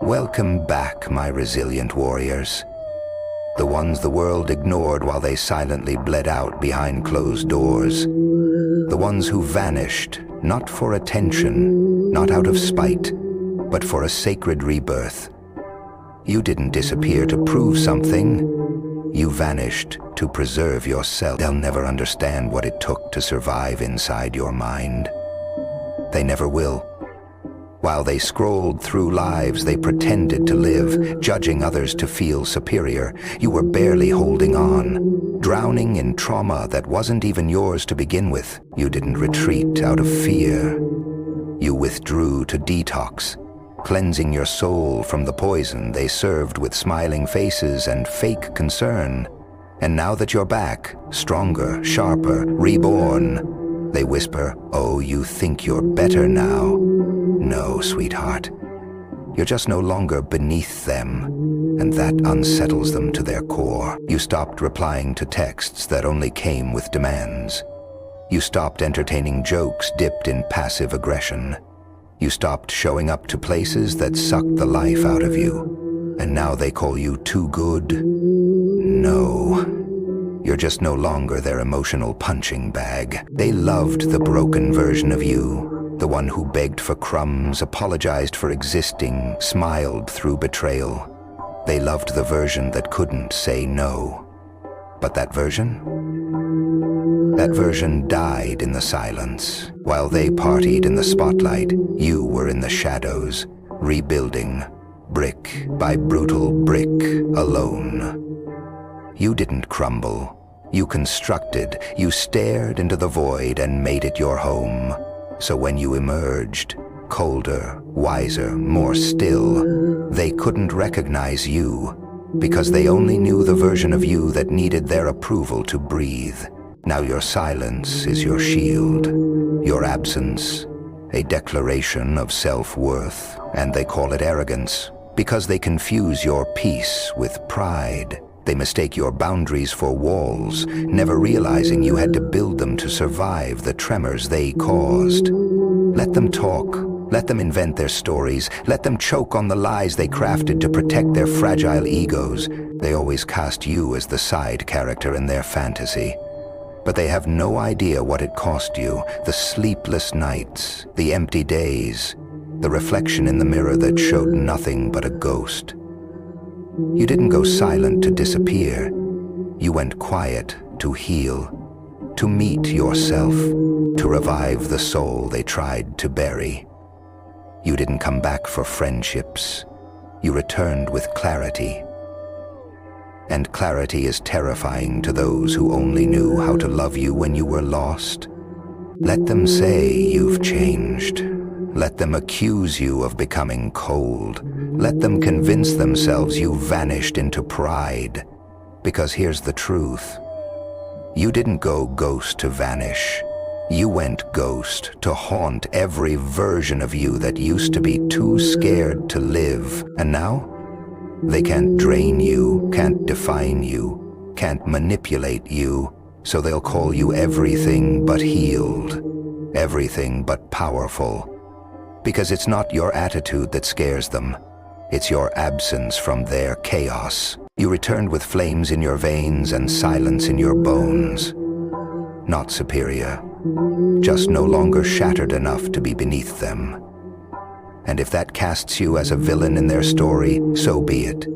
Welcome back, my resilient warriors. The ones the world ignored while they silently bled out behind closed doors. The ones who vanished, not for attention, not out of spite, but for a sacred rebirth. You didn't disappear to prove something. You vanished to preserve yourself. They'll never understand what it took to survive inside your mind. They never will. While they scrolled through lives they pretended to live, judging others to feel superior, you were barely holding on, drowning in trauma that wasn't even yours to begin with. You didn't retreat out of fear. You withdrew to detox, cleansing your soul from the poison they served with smiling faces and fake concern. And now that you're back, stronger, sharper, reborn, they whisper, "Oh, you think you're better now?" No, sweetheart. You're just no longer beneath them, and that unsettles them to their core. You stopped replying to texts that only came with demands. You stopped entertaining jokes dipped in passive aggression. You stopped showing up to places that sucked the life out of you. And now they call you too good? No. You're just no longer their emotional punching bag. They loved the broken version of you. The one who begged for crumbs, apologized for existing, smiled through betrayal. They loved the version that couldn't say no. But that version died in the silence. While they partied in the spotlight, you were in the shadows, rebuilding, brick by brutal brick, alone. You didn't crumble. You constructed. You stared into the void and made it your home. So when you emerged, colder, wiser, more still, they couldn't recognize you because they only knew the version of you that needed their approval to breathe. Now your silence is your shield, your absence, a declaration of self-worth. And they call it arrogance because they confuse your peace with pride. They mistake your boundaries for walls, never realizing you had to build them to survive the tremors they caused. Let them talk. Let them invent their stories. Let them choke on the lies they crafted to protect their fragile egos. They always cast you as the side character in their fantasy. But they have no idea what it cost you, the sleepless nights, the empty days, the reflection in the mirror that showed nothing but a ghost. You didn't go silent to disappear. You went quiet to heal, to meet yourself, to revive the soul they tried to bury. You didn't come back for friendships. You returned with clarity. And clarity is terrifying to those who only knew how to love you when you were lost. Let them say you've changed. Let them accuse you of becoming cold. Let them convince themselves you vanished into pride. Because here's the truth. You didn't go ghost to vanish. You went ghost to haunt every version of you that used to be too scared to live. And now, they can't drain you, can't define you, can't manipulate you, so they'll call you everything but healed, everything but powerful. Because it's not your attitude that scares them. It's your absence from their chaos. You returned with flames in your veins and silence in your bones. Not superior, just no longer shattered enough to be beneath them. And if that casts you as a villain in their story, so be it.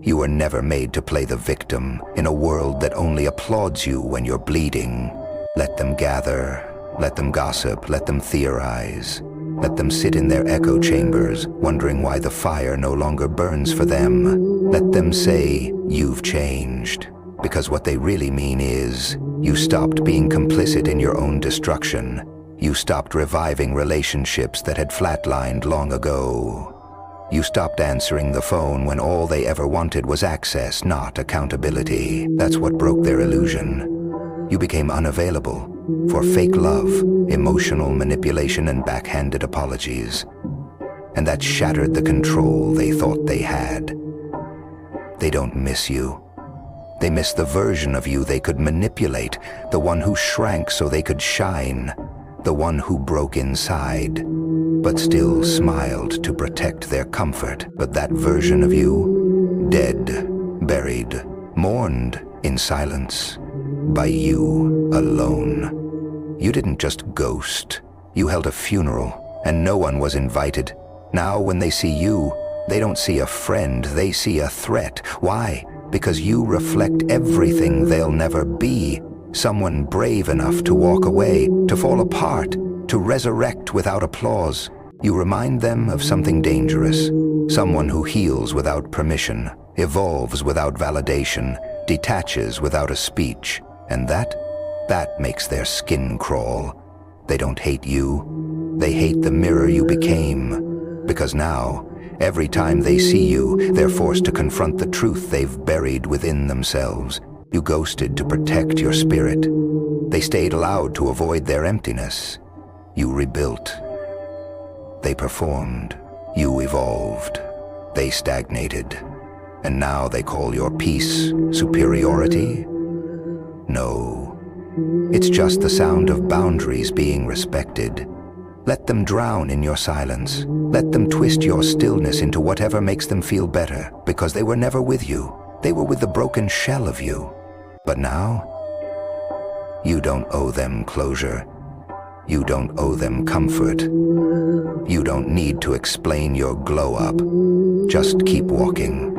You were never made to play the victim in a world that only applauds you when you're bleeding. Let them gather, let them gossip, let them theorize. Let them sit in their echo chambers, wondering why the fire no longer burns for them. Let them say, you've changed. Because what they really mean is, you stopped being complicit in your own destruction. You stopped reviving relationships that had flatlined long ago. You stopped answering the phone when all they ever wanted was access, not accountability. That's what broke their illusion. You became unavailable for fake love, emotional manipulation, and backhanded apologies. And that shattered the control they thought they had. They don't miss you. They miss the version of you they could manipulate, the one who shrank so they could shine, the one who broke inside. but still smiled to protect their comfort. But that version of you, dead, buried, mourned in silence, by you alone. You didn't just ghost, you held a funeral, and no one was invited. Now when they see you, they don't see a friend, they see a threat. Why? Because you reflect everything they'll never be. Someone brave enough to walk away, to fall apart, to resurrect without applause. You remind them of something dangerous. Someone who heals without permission, evolves without validation, detaches without a speech. And that makes their skin crawl. They don't hate you, they hate the mirror you became. Because now, every time they see you, they're forced to confront the truth they've buried within themselves. You ghosted to protect your spirit. They stayed loud to avoid their emptiness. You rebuilt. They performed. You evolved. They stagnated. And now they call your peace superiority? No. It's just the sound of boundaries being respected. Let them drown in your silence. Let them twist your stillness into whatever makes them feel better, because they were never with you. They were with the broken shell of you. But now, you don't owe them closure. You don't owe them comfort. You don't need to explain your glow up. Just keep walking.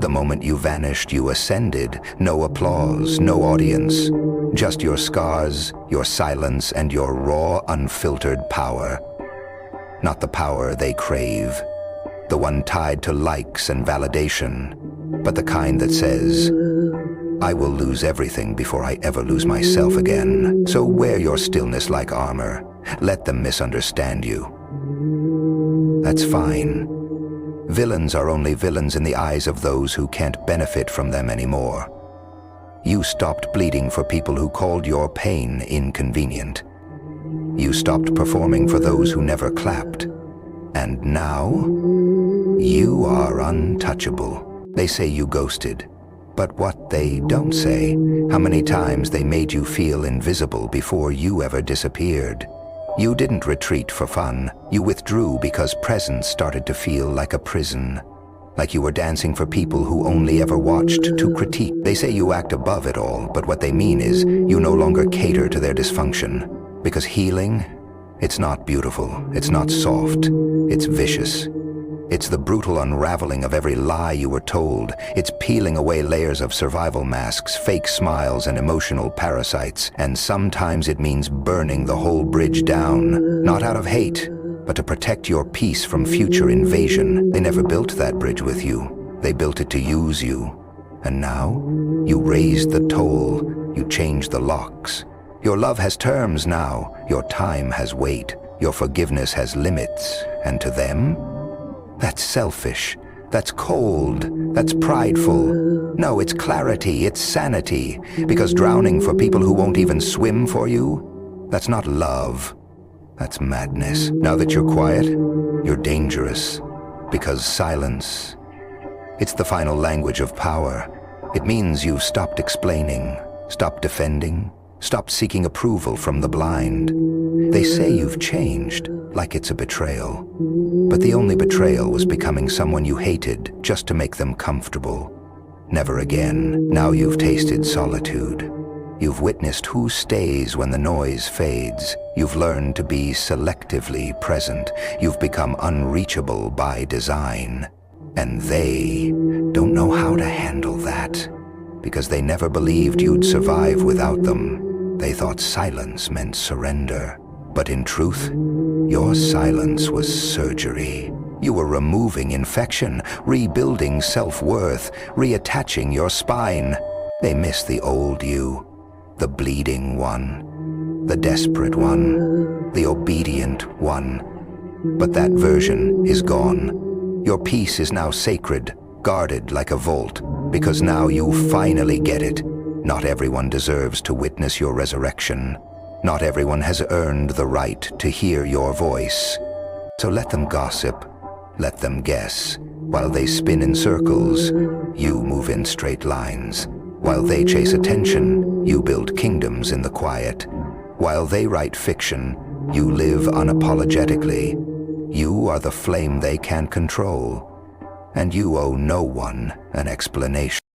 The moment you vanished, you ascended. No applause, no audience. Just your scars, your silence, and your raw, unfiltered power. Not the power they crave. The one tied to likes and validation. But the kind that says, I will lose everything before I ever lose myself again. So wear your stillness like armor. Let them misunderstand you. That's fine. Villains are only villains in the eyes of those who can't benefit from them anymore. You stopped bleeding for people who called your pain inconvenient. You stopped performing for those who never clapped. And now, you are untouchable. They say you ghosted. But what they don't say, how many times they made you feel invisible before you ever disappeared. You didn't retreat for fun. You withdrew because presence started to feel like a prison. Like you were dancing for people who only ever watched to critique. They say you act above it all, but what they mean is you no longer cater to their dysfunction. Because healing, it's not beautiful, it's not soft, it's vicious. It's the brutal unraveling of every lie you were told. It's peeling away layers of survival masks, fake smiles, and emotional parasites. And sometimes it means burning the whole bridge down, not out of hate, but to protect your peace from future invasion. They never built that bridge with you. They built it to use you. And now, you raised the toll, you changed the locks. Your love has terms now, your time has weight, your forgiveness has limits, and to them, that's selfish, that's cold, that's prideful. No, it's clarity, it's sanity, because drowning for people who won't even swim for you, that's not love, that's madness. Now that you're quiet, you're dangerous, because silence, it's the final language of power. It means you've stopped explaining, stopped defending, stopped seeking approval from the blind. They say you've changed, like it's a betrayal. But the only betrayal was becoming someone you hated just to make them comfortable. Never again. Now you've tasted solitude. You've witnessed who stays when the noise fades. You've learned to be selectively present. You've become unreachable by design. And they don't know how to handle that, because they never believed you'd survive without them. They thought silence meant surrender. But in truth, your silence was surgery. You were removing infection, rebuilding self-worth, reattaching your spine. They miss the old you, the bleeding one, the desperate one, the obedient one. But that version is gone. Your peace is now sacred, guarded like a vault, because now you finally get it. Not everyone deserves to witness your resurrection. Not everyone has earned the right to hear your voice. So let them gossip, let them guess. While they spin in circles, you move in straight lines. While they chase attention, you build kingdoms in the quiet. While they write fiction, you live unapologetically. You are the flame they can't control, and you owe no one an explanation.